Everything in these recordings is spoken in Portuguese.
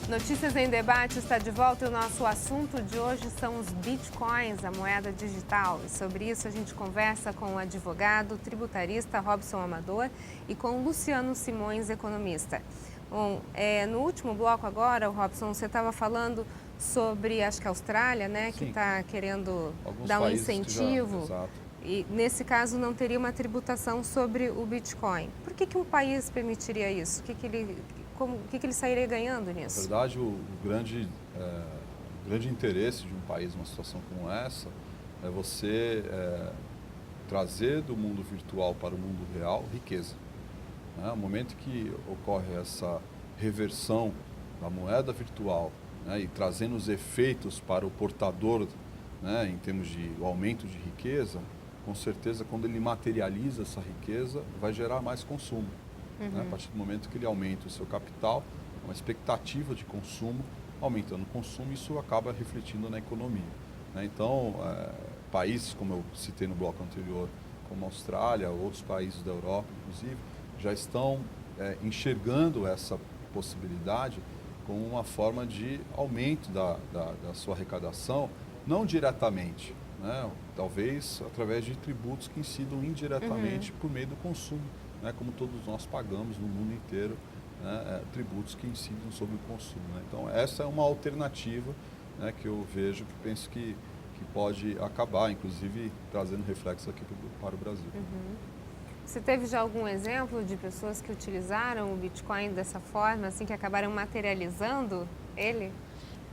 Notícias em Debate está de volta e o nosso assunto de hoje são os bitcoins, a moeda digital. E sobre isso a gente conversa com o advogado tributarista Robson Amador e com o Luciano Simões, economista. Bom, no último bloco agora, Robson, você estava falando sobre, acho que a Austrália, né, que está querendo dar um incentivo. Exato. E nesse caso não teria uma tributação sobre o Bitcoin. Por que um país permitiria isso? O que ele sairia ganhando nisso? Na verdade, o grande interesse de um país numa situação como essa é você trazer do mundo virtual para o mundo real riqueza. No momento que ocorre essa reversão da moeda virtual, né, e trazendo os efeitos para o portador, né, em termos de aumento de riqueza, com certeza quando ele materializa essa riqueza vai gerar mais consumo. Né, a partir do momento que ele aumenta o seu capital, uma expectativa de consumo, aumentando o consumo, isso acaba refletindo na economia. Né? Então, países como eu citei no bloco anterior, como a Austrália, outros países da Europa, inclusive, já estão enxergando essa possibilidade como uma forma de aumento da sua arrecadação, não diretamente, né? Talvez através de tributos que incidam indiretamente por meio do consumo, né? Como todos nós pagamos no mundo inteiro, né? Tributos que incidem sobre o consumo. Né? Então, essa é uma alternativa, né, que eu vejo, que penso que pode acabar, inclusive trazendo reflexo aqui para o Brasil. Você teve já algum exemplo de pessoas que utilizaram o Bitcoin dessa forma, assim, que acabaram materializando ele?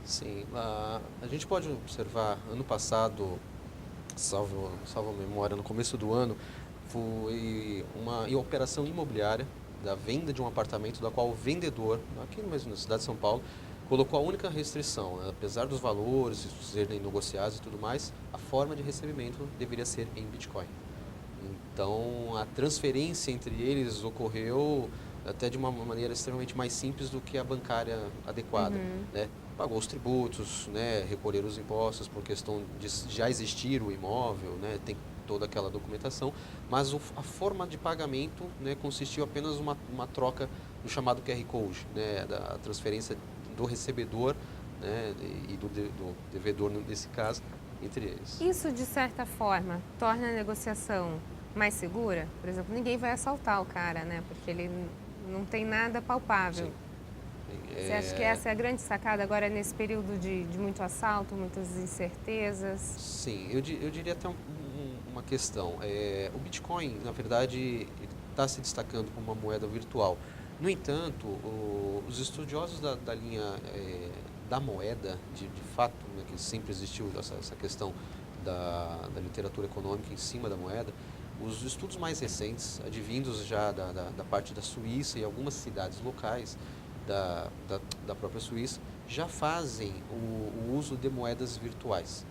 Sim, a gente pode observar, ano passado, salvo a memória, no começo do ano, foi uma operação imobiliária da venda de um apartamento, da qual o vendedor, aqui mesmo na cidade de São Paulo, colocou a única restrição, né? Apesar dos valores serem negociados e tudo mais, a forma de recebimento deveria ser em Bitcoin. Então, a transferência entre eles ocorreu até de uma maneira extremamente mais simples do que a bancária adequada, né? Pagou os tributos, né? Recolher os impostos por questão de já existir o imóvel, né? Tem toda aquela documentação, mas a forma de pagamento, né, consistiu apenas uma troca no chamado QR Code, né? Da transferência do recebedor, né? E do devedor, nesse caso, entre eles. Isso, de certa forma, torna a negociação mais segura? Por exemplo, ninguém vai assaltar o cara, né? Porque ele não tem nada palpável. Sim. Você acha que essa é a grande sacada agora nesse período de muito assalto, muitas incertezas? Sim, eu diria até uma questão. O Bitcoin, na verdade, está se destacando como uma moeda virtual. No entanto, os estudiosos da linha da moeda, de fato, né, que sempre existiu essa questão da literatura econômica em cima da moeda, os estudos mais recentes, advindos já da parte da Suíça e algumas cidades locais da própria Suíça, já fazem o uso de moedas virtuais.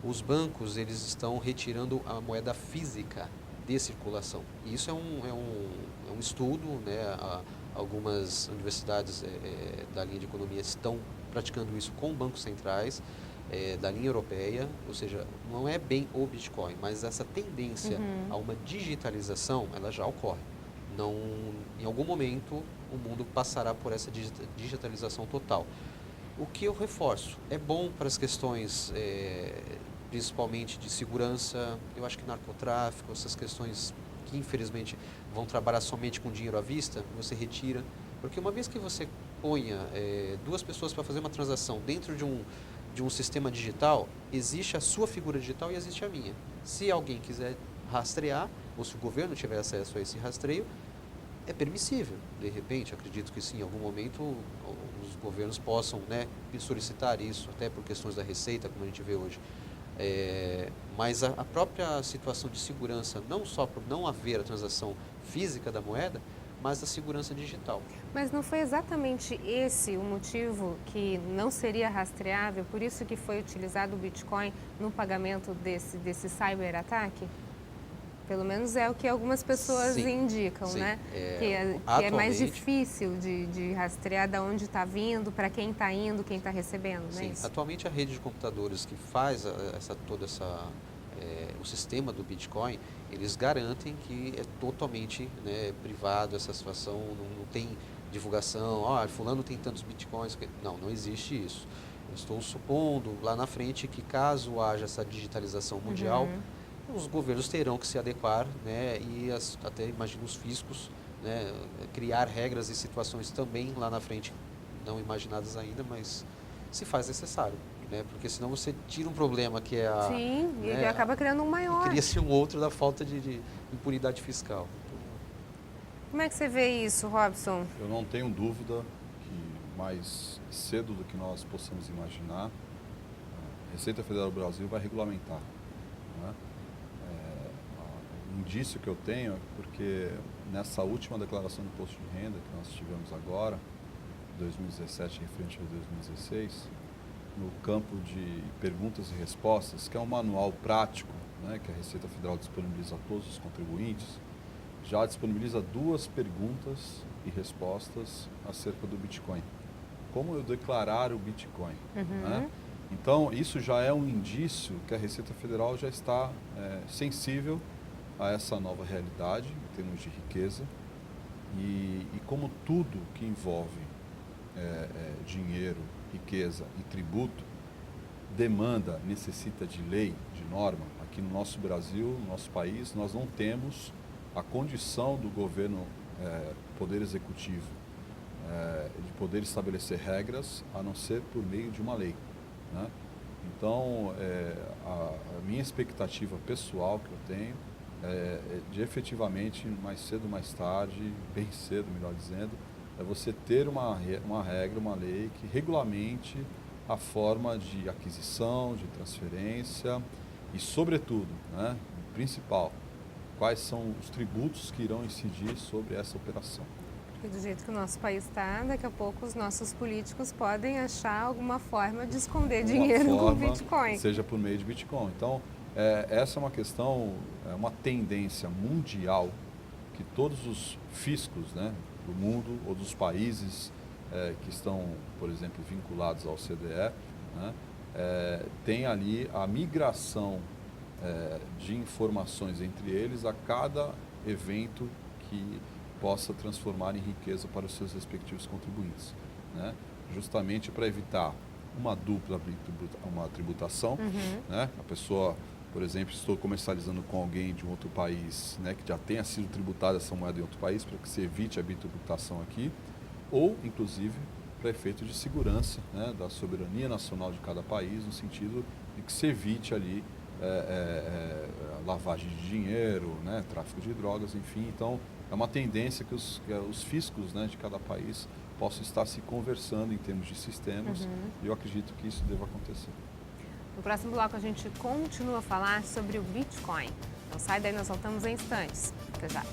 Os bancos, eles estão retirando a moeda física de circulação. E isso é um estudo, né? Algumas universidades da linha de economia estão praticando isso com bancos centrais da linha europeia, ou seja, não é bem o Bitcoin, mas essa tendência a uma digitalização, ela já ocorre. Não, em algum momento, o mundo passará por essa digitalização total. O que eu reforço, é bom para as questões, principalmente de segurança, eu acho que narcotráfico, essas questões que infelizmente vão trabalhar somente com dinheiro à vista, você retira, porque uma vez que você ponha duas pessoas para fazer uma transação dentro de um sistema digital, existe a sua figura digital e existe a minha. Se alguém quiser rastrear, ou se o governo tiver acesso a esse rastreio, é permissível. De repente, acredito que sim, em algum momento os governos possam, né, solicitar isso, até por questões da receita, como a gente vê hoje. Mas a própria situação de segurança, não só por não haver a transação física da moeda, mas da segurança digital. Mas não foi exatamente esse o motivo que não seria rastreável, por isso que foi utilizado o Bitcoin no pagamento desse cyberataque? Pelo menos é o que algumas pessoas indicam, sim. né? Que é mais difícil de rastrear de onde está vindo, para quem está indo, quem está recebendo, não é Sim, isso? atualmente a rede de computadores que faz o sistema do Bitcoin, eles garantem que é totalmente, né, privado essa situação, não tem divulgação, fulano tem tantos bitcoins. Não existe isso. Eu estou supondo lá na frente que caso haja essa digitalização mundial, os governos terão que se adequar, né, e até imagino os fiscos, né, criar regras e situações também lá na frente, não imaginadas ainda, mas se faz necessário, né, porque senão você tira um problema que é a... Sim, e né, ele acaba criando um maior. Cria-se um outro da falta de impunidade fiscal. Como é que você vê isso, Robson? Eu não tenho dúvida que mais cedo do que nós possamos imaginar, a Receita Federal do Brasil vai regulamentar. Né? O indício que eu tenho é porque nessa última declaração do imposto de renda que nós tivemos agora, 2017 referente a 2016, no campo de perguntas e respostas, que é um manual prático, né, que a Receita Federal disponibiliza a todos os contribuintes, já disponibiliza 2 perguntas e respostas acerca do Bitcoin. Como eu declarar o Bitcoin? Né? Então, isso já é um indício que a Receita Federal já está sensível a essa nova realidade, em termos de riqueza. E como tudo que envolve dinheiro, riqueza e tributo, demanda, necessita de lei, de norma. Aqui no nosso Brasil, no nosso país, nós não temos a condição do governo, poder executivo, de poder estabelecer regras, a não ser por meio de uma lei. Né? Então, a minha expectativa pessoal que eu tenho é de efetivamente, mais cedo ou mais tarde, bem cedo, melhor dizendo, é você ter uma regra, uma lei que regulamente a forma de aquisição, de transferência e, sobretudo, né, o principal, quais são os tributos que irão incidir sobre essa operação. Porque do jeito que o nosso país está, daqui a pouco os nossos políticos podem achar alguma forma de esconder dinheiro com Bitcoin. Seja por meio de Bitcoin. Então, essa é uma questão, é uma tendência mundial que todos os fiscos, né, do mundo ou dos países que estão, por exemplo, vinculados ao CDE, né, tem ali a migração de informações entre eles a cada evento que possa transformar em riqueza para os seus respectivos contribuintes, né? Justamente para evitar uma dupla tributação, né? A pessoa, por exemplo, estou comercializando com alguém de um outro país, né, que já tenha sido tributada essa moeda em outro país, para que se evite a bitributação aqui, ou, inclusive, para efeito de segurança, né, da soberania nacional de cada país, no sentido de que se evite ali lavagem de dinheiro, né, tráfico de drogas, enfim. Então, é uma tendência que os fiscos, né, de cada país possam estar se conversando em termos de sistemas, e eu acredito que isso deva acontecer. No próximo bloco a gente continua a falar sobre o Bitcoin. Não sai daí, nós voltamos em instantes. Até já.